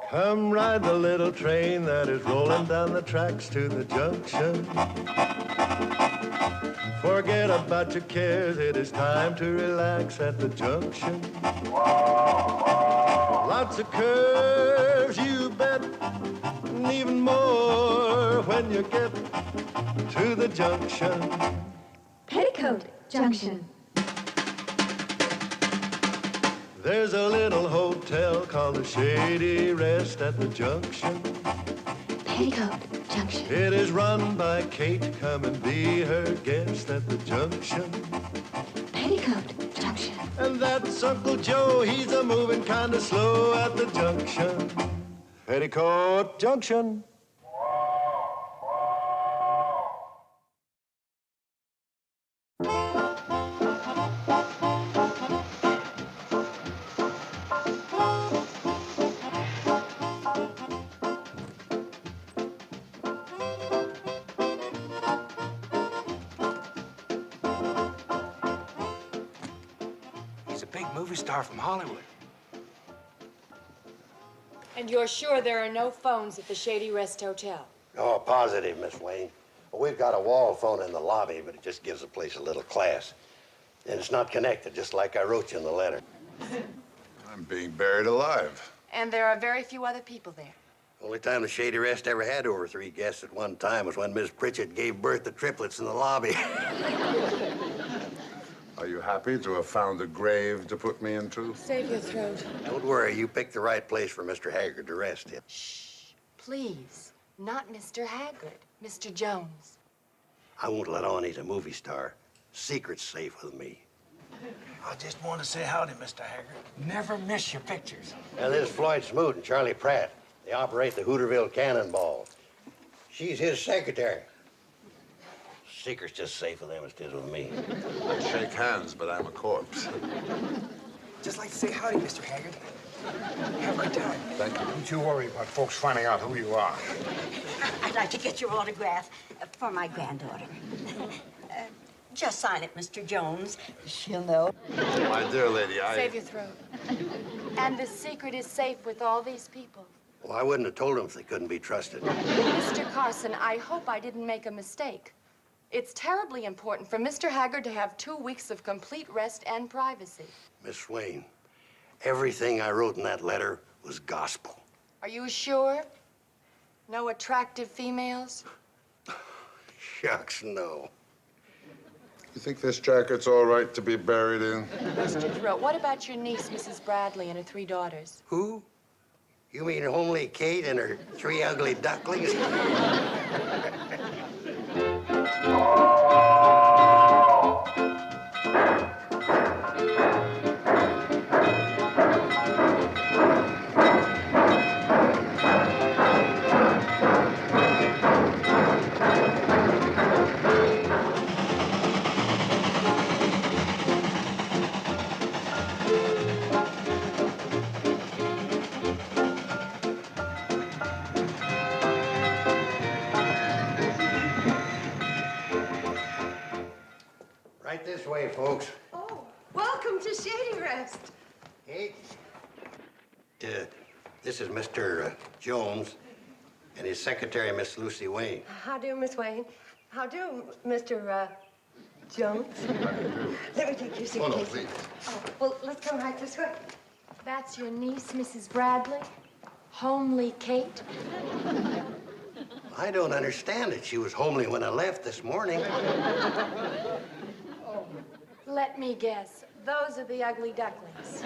Come ride the little train that is rolling down the tracks to the junction. Forget about your cares, it is time to relax at the junction. Lots of curves, you bet, and even more when you get to the junction. Petticoat Junction. There's a little hotel called the Shady Rest at the junction. Petticoat Junction. It is run by Kate. Come and be her guest at the junction. Petticoat Junction. And that's Uncle Joe. He's a moving kind of slow at the junction. Petticoat Junction. He's a big movie star from Hollywood. And you're sure there are no phones at the Shady Rest Hotel? Oh, positive, Miss Wayne. Well, we've got a wall phone in the lobby, but it just gives the place a little class. And it's not connected, just like I wrote you in the letter. I'm being buried alive. And there are very few other people there. Only time the Shady Rest ever had over 3 guests at one time was when Miss Pritchett gave birth to triplets in the lobby. Are you happy to have found a grave to put me into? Save your throat. Don't worry, you picked the right place for Mr. Haggard to rest in. Shh, please. Not Mr. Haggard, Mr. Jones. I won't let on he's a movie star. Secret's safe with me. I just want to say howdy, Mr. Haggard. Never miss your pictures. Now, this is Floyd Smoot and Charlie Pratt. They operate the Hooterville Cannonball. She's his secretary. Secret's just safe with them as it is with me. I'd shake hands, but I'm a corpse. Just like to say howdy, Mr. Haggard. Have a good time. Thank you. Don't you worry about folks finding out who you are. I'd like to get your autograph for my granddaughter. Just sign it, Mr. Jones. She'll know. My dear lady, Save your throat. And the secret is safe with all these people. Well, I wouldn't have told them if they couldn't be trusted. Mr. Carson, I hope I didn't make a mistake. It's terribly important for Mr. Haggard to have 2 weeks of complete rest and privacy. Miss Swain, everything I wrote in that letter was gospel. Are you sure? No attractive females? Shucks, no. You think this jacket's all right to be buried in? Mr. Throat, what about your niece, Mrs. Bradley, and her 3 daughters? Who? You mean homely Kate and her 3 ugly ducklings? Right this way, folks. Oh, welcome to Shady Rest. Kate? This is Mr. Jones and his secretary, Miss Lucy Wayne. How do, Miss Wayne? How do, Mr. Jones? Let me take your suitcase. Oh, no, please. Oh, well, let's come right this way. That's your niece, Mrs. Bradley? Homely Kate? I don't understand it. She was homely when I left this morning. Let me guess. Those are the ugly ducklings.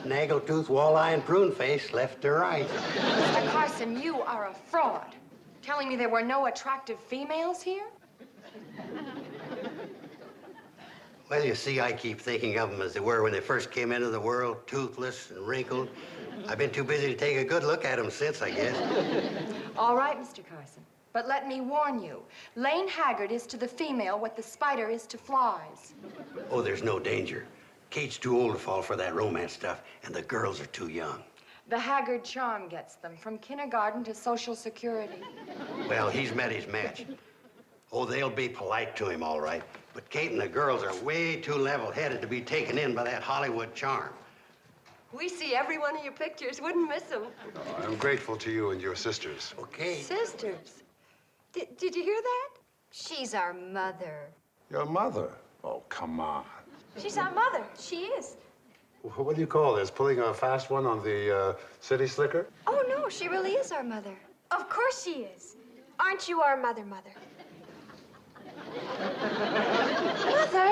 Snaggletooth, walleye, and prune face, left to right. Mr. Carson, you are a fraud. Telling me there were no attractive females here? Well, you see, I keep thinking of them as they were when they first came into the world, toothless and wrinkled. I've been too busy to take a good look at them since, I guess. All right, Mr. Carson. But let me warn you, Lane Haggard is to the female what the spider is to flies. Oh, there's no danger. Kate's too old to fall for that romance stuff, and the girls are too young. The Haggard charm gets them from kindergarten to Social Security. Well, he's met his match. Oh, they'll be polite to him, all right. But Kate and the girls are way too level-headed to be taken in by that Hollywood charm. We see every one of your pictures. Wouldn't miss them. Oh, I'm grateful to you and your sisters. Okay. Sisters. Did you hear that? She's our mother. Your mother? Oh, come on. She's our mother. She is. What do you call this? Pulling a fast one on the city slicker? Oh, no, she really is our mother. Of course she is. Aren't you our mother, Mother? Mother?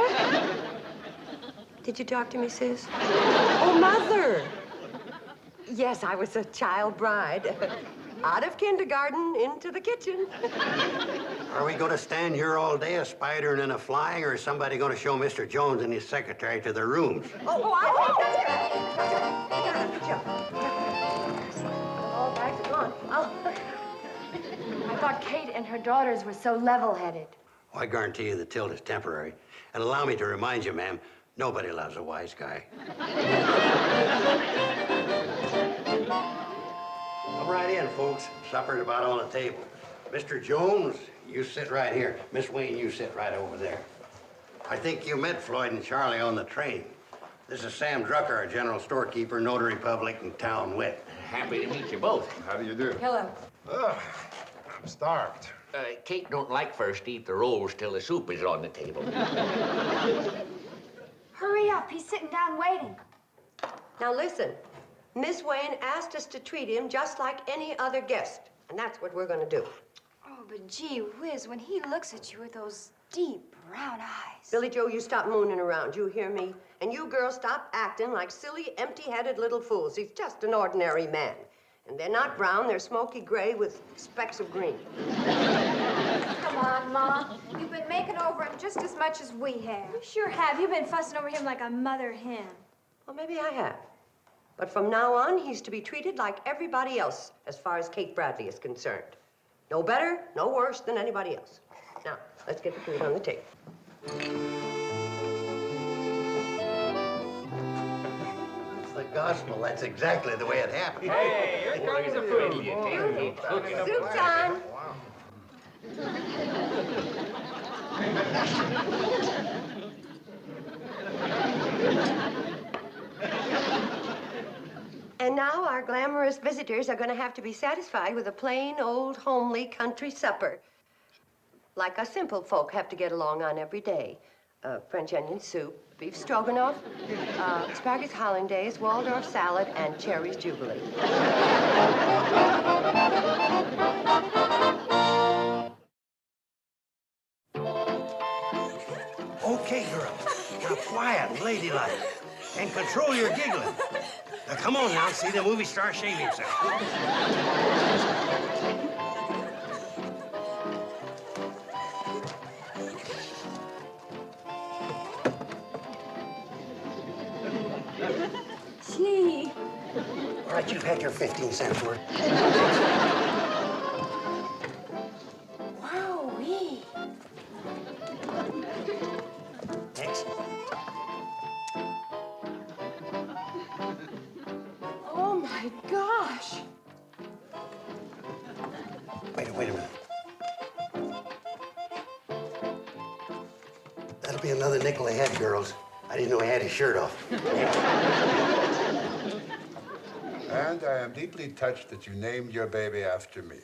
Did you talk to me, sis? Oh, Mother. Yes, I was a child bride. Out of kindergarten into the kitchen. Are we going to stand here all day, a spidering and a flying, or is somebody going to show Mr. Jones and his secretary to their rooms? Oh, I think that's good. Good job. All bags are gone. I thought Kate and her daughters were so level-headed. Well, I guarantee you the tilt is temporary. And allow me to remind you, ma'am, nobody loves a wise guy. Come right in, folks. Supper's about on the table. Mr. Jones, you sit right here. Miss Wayne, you sit right over there. I think you met Floyd and Charlie on the train. This is Sam Drucker, our general storekeeper, notary public, and town wit. Happy to meet you both. How do you do? Hello. Ugh, I'm starved. Kate don't like first to eat the rolls till the soup is on the table. Hurry up. He's sitting down waiting. Now listen, Miss Wayne asked us to treat him just like any other guest, and that's what we're gonna do. Oh, but gee whiz, when he looks at you with those deep brown eyes. Billy Joe, you stop mooning around, you hear me? And you girls stop acting like silly, empty-headed little fools. He's just an ordinary man. And they're not brown, they're smoky gray with specks of green. Come on, Ma. You've been making over him just as much as we have. You sure have. You've been fussing over him like a mother hen. Well, maybe I have. But from now on, he's to be treated like everybody else as far as Kate Bradley is concerned. No better, no worse than anybody else. Now, let's get the food on the table. It's the gospel. That's exactly the way it happened. Hey, here comes the food. Soup's on. And now our glamorous visitors are going to have to be satisfied with a plain, old, homely country supper. Like us simple folk have to get along on every day. French onion soup, beef stroganoff, asparagus hollandaise, Waldorf salad, and cherries jubilee. Okay, girls. Now, quiet and ladylike. And control your giggling. Now, come on now, see the movie star shave himself. Gee. All right, you've had your 15 cents worth. Wowee. Next. Oh, my gosh. Wait a minute. That'll be another nickel a head, girls. I didn't know he had his shirt off. And I am deeply touched that you named your baby after me.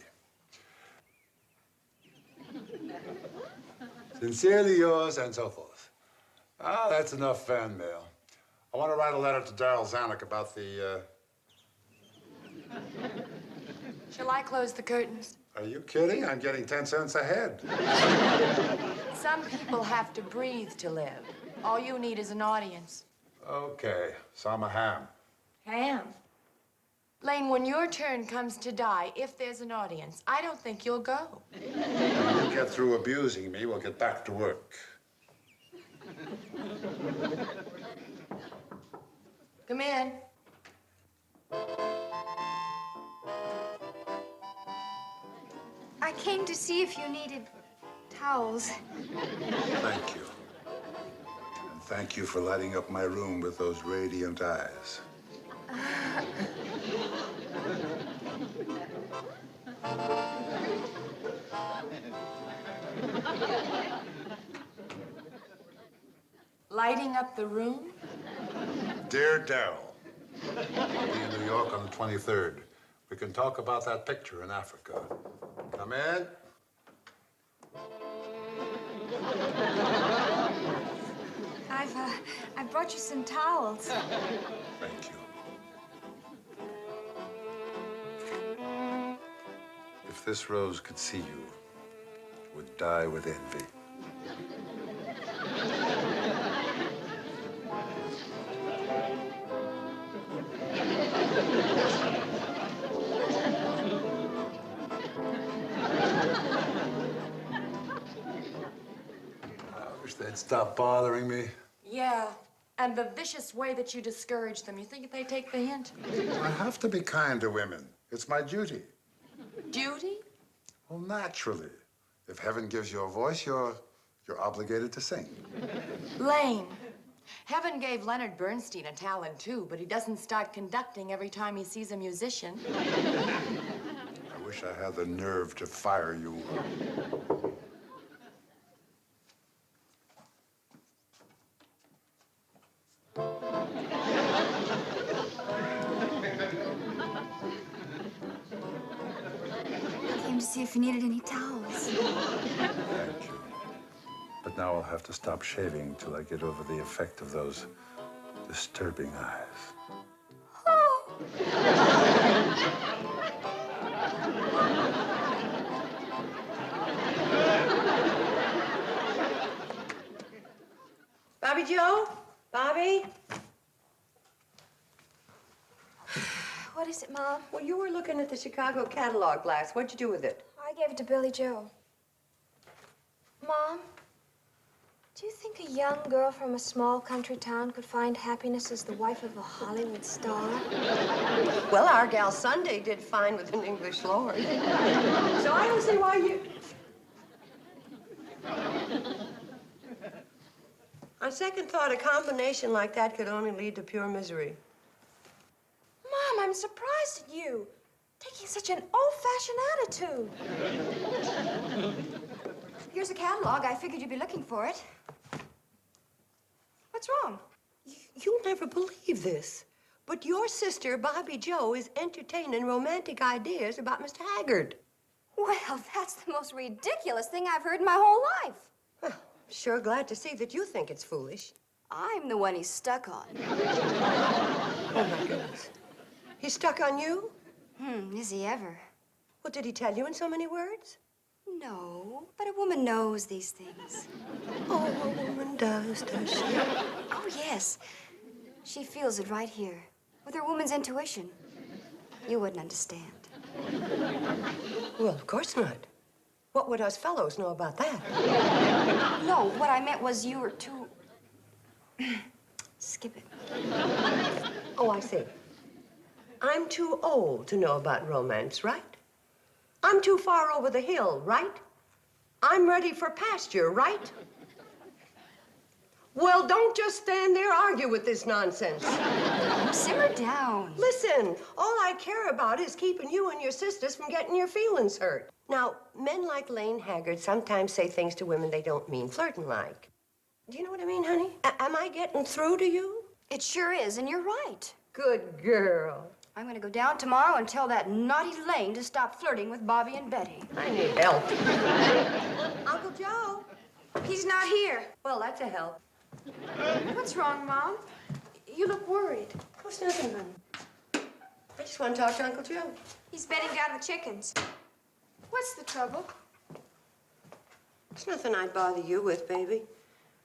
Sincerely yours, and so forth. Ah, that's enough fan mail. I want to write a letter to Darryl Zanuck about the, Shall I close the curtains? Are you kidding? I'm getting 10 cents a head. Some people have to breathe to live. All you need is an audience. Okay, so I'm a ham. Ham. Lane, when your turn comes to die, if there's an audience, I don't think you'll go. When you get through abusing me, we'll get back to work. Come in. I came to see if you needed towels. Thank you. And thank you for lighting up my room with those radiant eyes. Lighting up the room? Dear Darryl, I'll be in New York on the 23rd. We can talk about that picture in Africa. Come in. I've brought you some towels. Thank you. If this rose could see you, it would die with envy. I wish they'd stop bothering me. Yeah, and the vicious way that you discourage them. You think they take the hint? I have to be kind to women. It's my duty. Duty? Well, naturally. If heaven gives you a voice, you're obligated to sing. Lane. Heaven gave Leonard Bernstein a talent, too, but he doesn't start conducting every time he sees a musician. I wish I had the nerve to fire you. I came to see if you needed any towels. Thank you. But now I'll have to stop shaving till I get over the effect of those disturbing eyes. Bobby Joe? Bobby? What is it, Mom? Well, you were looking at the Chicago catalog glass. What'd you do with it? I gave it to Billy Joe. Mom, do you think a young girl from a small country town could find happiness as the wife of a Hollywood star? Well, our gal Sunday did fine with an English lord. So I don't see why you... On second thought, a combination like that could only lead to pure misery. Mom, I'm surprised at you. Taking such an old-fashioned attitude. Here's a catalog. I figured you'd be looking for it. What's wrong? You'll never believe this, but your sister, Bobby Joe, is entertaining romantic ideas about Mr. Haggard. Well, that's the most ridiculous thing I've heard in my whole life. Well, sure glad to see that you think it's foolish. I'm the one he's stuck on. Oh, my goodness. He's stuck on you? Is he ever? Well, did he tell you in so many words? No, but a woman knows these things. Oh, a woman does she? Oh, yes. She feels it right here, with her woman's intuition. You wouldn't understand. Well, of course not. What would us fellows know about that? No, what I meant was you were too... Skip it. Oh, I see. I'm too old to know about romance, right? I'm too far over the hill, right? I'm ready for pasture, right? Well, don't just stand there argue with this nonsense. Simmer down. Listen, all I care about is keeping you and your sisters from getting your feelings hurt. Now, men like Lane Haggard sometimes say things to women they don't mean, flirting like. Do you know what I mean, honey? Am I getting through to you? It sure is, and you're right. Good girl. I'm going to go down tomorrow and tell that naughty Lane to stop flirting with Bobby and Betty. I need help. Uncle Joe. He's not here. Well, that's a help. What's wrong, Mom? You look worried. What's nothing, honey? I just want to talk to Uncle Joe. He's bedding down the chickens. What's the trouble? It's nothing I'd bother you with, baby.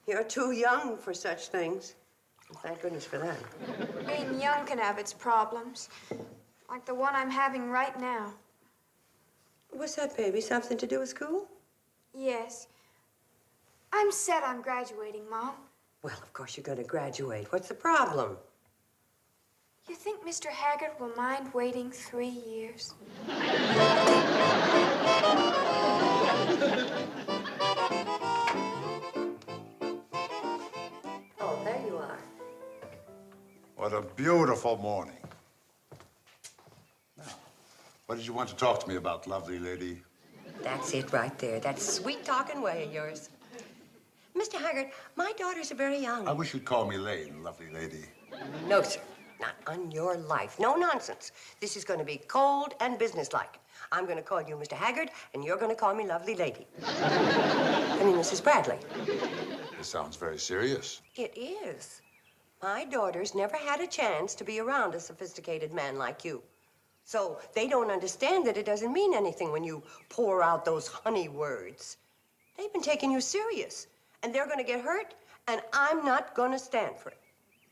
You're too young for such things. Thank goodness for that. Being young can have its problems, like the one I'm having right now. What's that, baby? Something to do with school? Yes. I'm set on graduating, Mom. Well, of course you're going to graduate. What's the problem? You think Mr. Haggard will mind waiting 3 years? Oh, there you are. What a beautiful morning. Now, what did you want to talk to me about, lovely lady? That's it right there. That sweet-talking way of yours. Mr. Haggard, my daughters are very young. I wish you'd call me Lane, lovely lady. No, sir. Not on your life. No nonsense. This is going to be cold and businesslike. I'm going to call you Mr. Haggard, and you're going to call me Lovely Lady. I mean, Mrs. Bradley. This sounds very serious. It is. My daughters never had a chance to be around a sophisticated man like you. So they don't understand that it doesn't mean anything when you pour out those honey words. They've been taking you serious, and they're going to get hurt, and I'm not going to stand for it.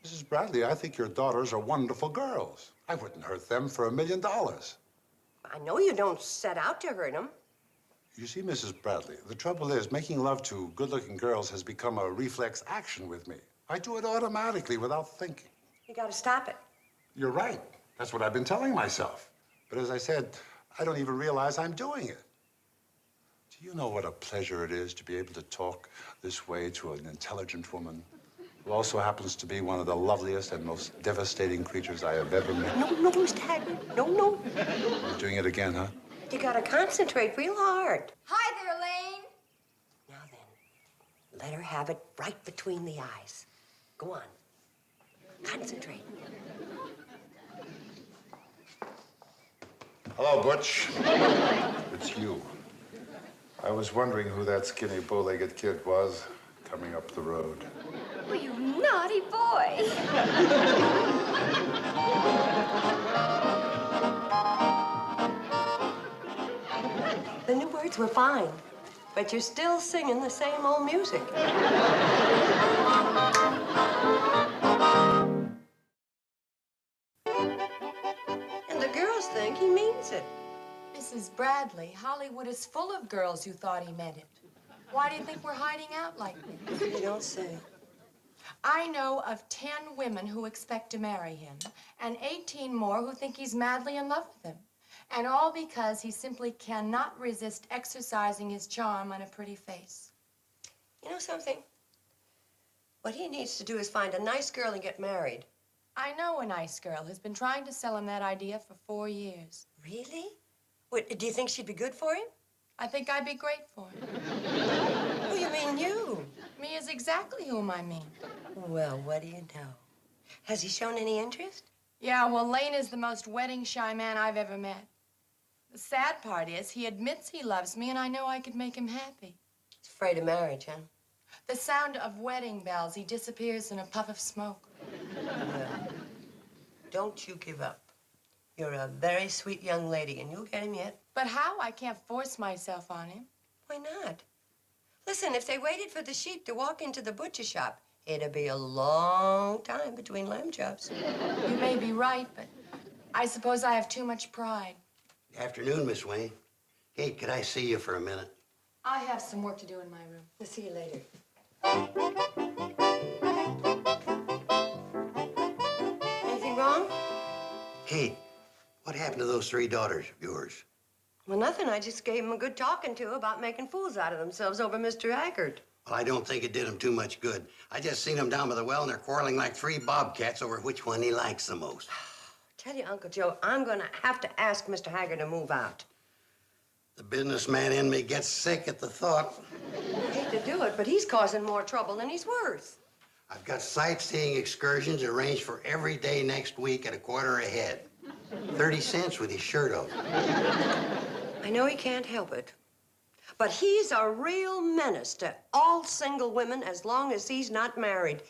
Mrs. Bradley, I think your daughters are wonderful girls. I wouldn't hurt them for $1 million. I know you don't set out to hurt them. You see, Mrs. Bradley, the trouble is making love to good-looking girls has become a reflex action with me. I do it automatically without thinking. You got to stop it. You're right. That's what I've been telling myself. But as I said, I don't even realize I'm doing it. Do you know what a pleasure it is to be able to talk this way to an intelligent woman who also happens to be one of the loveliest and most devastating creatures I have ever met? No, Mr. Haggard. No. You're doing it again, huh? You got to concentrate real hard. Hi there, Elaine. Now then, let her have it right between the eyes. Go on. Concentrate. Hello, Butch. It's you. I was wondering who that skinny, bow-legged kid was coming up the road. Oh, you naughty boy. The new words were fine, but you're still singing the same old music. And the girls think he means it. Mrs. Bradley, Hollywood is full of girls who thought he meant it. Why do you think we're hiding out like this? You don't say. I know of 10 women who expect to marry him, and 18 more who think he's madly in love with them. And all because he simply cannot resist exercising his charm on a pretty face. You know something? What he needs to do is find a nice girl and get married. I know a nice girl who's been trying to sell him that idea for 4 years. Really? What, do you think she'd be good for him? I think I'd be great for him. Oh, you mean you? Me is exactly whom I mean. Well, what do you know? Has he shown any interest? Yeah, well, Lane is the most wedding-shy man I've ever met. The sad part is he admits he loves me, and I know I could make him happy. He's afraid of marriage, huh? The sound of wedding bells, he disappears in a puff of smoke. Well, don't you give up. You're a very sweet young lady, and you'll get him yet. But how? I can't force myself on him. Why not? Listen, if they waited for the sheep to walk into the butcher shop, it'd be a long time between lamb chops. You may be right, but I suppose I have too much pride. Afternoon, Miss Wayne. Hey, could I see you for a minute? I have some work to do in my room. I'll see you later. Anything wrong? Kate, what happened to those 3 daughters of yours? Well, nothing. I just gave them a good talking to about making fools out of themselves over Mr. Haggard. Well, I don't think it did them too much good. I just seen them down by the well, and they're quarreling like 3 bobcats over which one he likes the most. Tell you, Uncle Joe, I'm going to have to ask Mr. Haggard to move out. The businessman in me gets sick at the thought. I hate to do it, but he's causing more trouble than he's worth. I've got sightseeing excursions arranged for every day next week at a quarter a head. 30 cents with his shirt off. I know he can't help it, but he's a real menace to all single women as long as he's not married.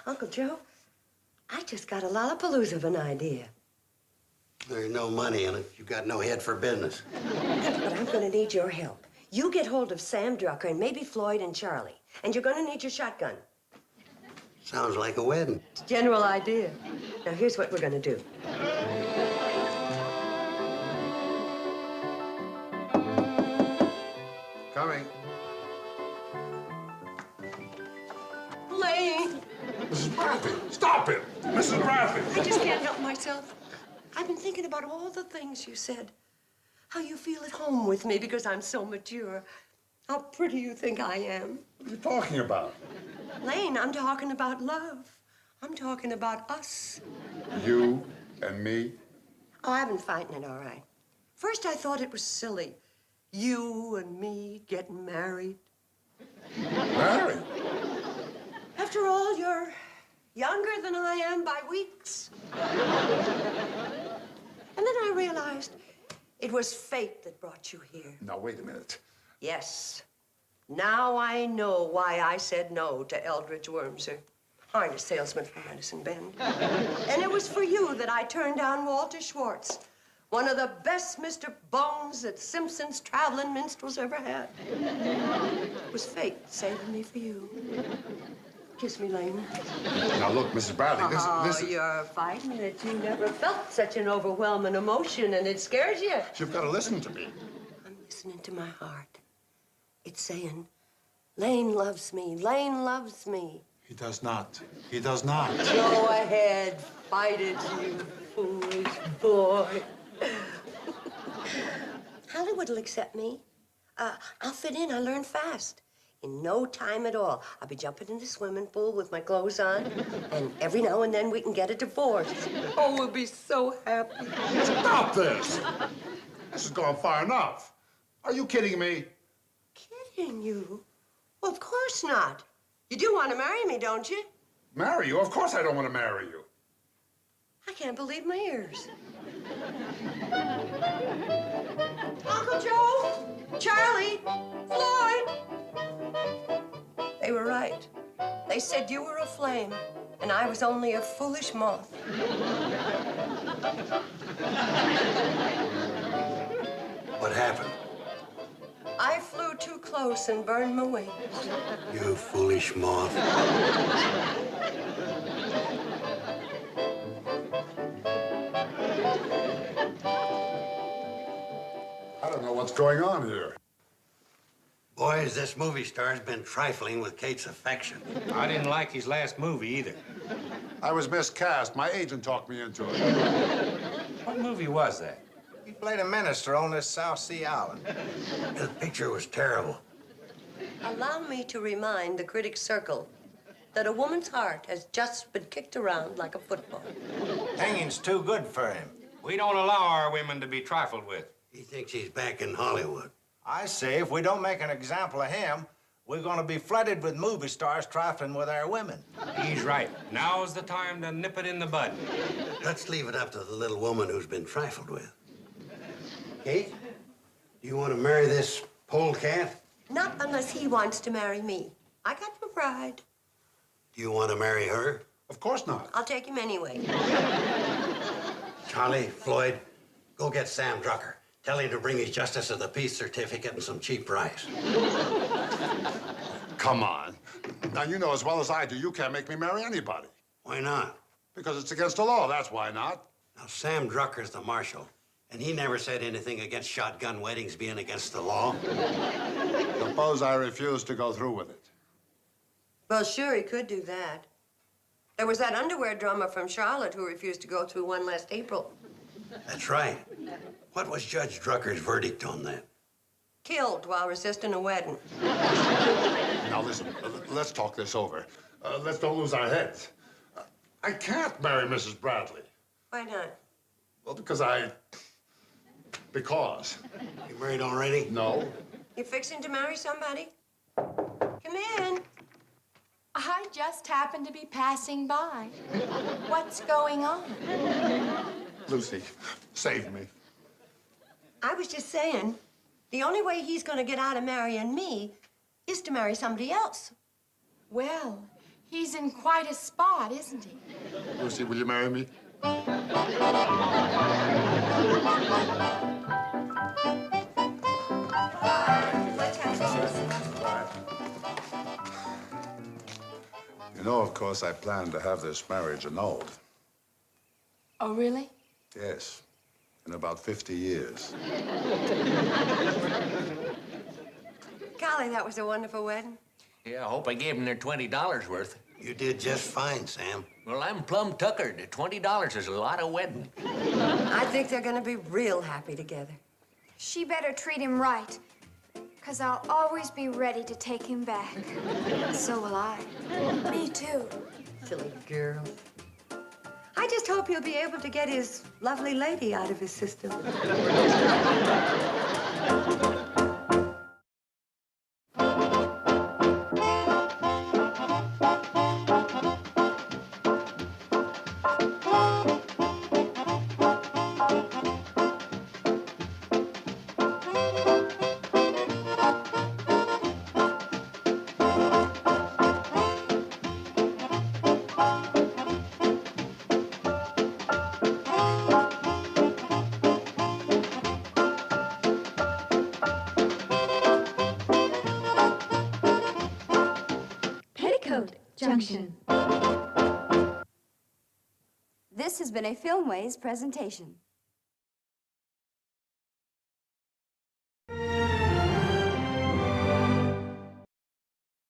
Uncle Joe, I just got a lollapalooza of an idea. There's no money in it. You've got no head for business. But I'm going to need your help. You get hold of Sam Drucker and maybe Floyd and Charlie, and you're going to need your shotgun. Sounds like a wedding. It's a general idea. Now, here's what we're going to do. Coming. Lane! Mrs. Bradley, stop it! Mrs. Bradley! I just can't help myself. I've been thinking about all the things you said. How you feel at home with me because I'm so mature. How pretty you think I am. What are you talking about? Lane, I'm talking about love. I'm talking about us. You and me? Oh, I've been fighting it, all right. First, I thought it was silly. You and me getting married. Married? After all, you're Younger than I am by weeks. And then I realized it was fate that brought you here. Now, wait a minute. Yes. Now I know why I said no to Eldridge Wormser, harness salesman from Medicine Bend. And it was for you that I turned down Walter Schwartz, one of the best Mr. Bones that Simpson's traveling minstrels ever had. It was fate saving me for you. Kiss me, Lane. Now, look, Mrs. Bradley, listen. You're 5 minutes. You never felt such an overwhelming emotion, and it scares you. You've got to listen to me. I'm listening to my heart. It's saying, Lane loves me. Lane loves me. He does not. He does not. Go ahead. Fight it, you foolish boy. Hollywood will accept me. I'll fit in. I learn fast. In no time at all, I'll be jumping in the swimming pool with my clothes on, and every now and then we can get a divorce. Oh, we'll be so happy. Stop this! This has gone far enough. Are you kidding me? Kidding you? Well, of course not. You do want to marry me, don't you? Marry you? Of course I don't want to marry you. I can't believe my ears. Uncle Joe, Charlie, Floyd. They were right. They said you were a flame, and I was only a foolish moth. What happened? I flew too close and burned my wings. You foolish moth. I don't know what's going on here. Boys, this movie star's been trifling with Kate's affection. I didn't like his last movie either. I was miscast. My agent talked me into it. What movie was that? He played a minister on this South Sea island. The picture was terrible. Allow me to remind the critic circle that a woman's heart has just been kicked around like a football. Hanging's too good for him. We don't allow our women to be trifled with. He thinks he's back in Hollywood. I say, if we don't make an example of him, we're gonna be flooded with movie stars trifling with our women. He's right. Now's the time to nip it in the bud. Let's leave it up to the little woman who's been trifled with. Kate, do you want to marry this polecat? Not unless he wants to marry me. I got no pride. Do you want to marry her? Of course not. I'll take him anyway. Charlie, Floyd, go get Sam Drucker. Tell him to bring his Justice of the Peace certificate and some cheap rice. Come on. Now, you know as well as I do, you can't make me marry anybody. Why not? Because it's against the law, that's why not. Now, Sam Drucker's the marshal, and he never said anything against shotgun weddings being against the law. Suppose I refuse to go through with it. Well, sure, he could do that. There was that underwear drummer from Charlotte who refused to go through one last April. That's right. What was Judge Drucker's verdict on that? Killed while resisting a wedding. Now, listen, let's talk this over. Let's don't lose our heads. I can't marry Mrs. Bradley. Why not? Well, because Because. You married already? No. You fixing to marry somebody? Come in. I just happened to be passing by. What's going on? Lucy, save me. I was just saying, the only way he's going to get out of marrying me is to marry somebody else. Well, he's in quite a spot, isn't he? Lucy, will you marry me? Let's have this. You know, of course, I plan to have this marriage annulled. Oh, really? Yes, in about 50 years. Golly, that was a wonderful wedding. Yeah, I hope I gave them their $20 worth. You did just fine, Sam. Well, I'm plumb tuckered. $20 is a lot of wedding. I think they're going to be real happy together. She better treat him right, because I'll always be ready to take him back. So will I. Me too. Silly girl. I just hope he'll be able to get his lovely lady out of his system. Junction. This has been a Filmways presentation.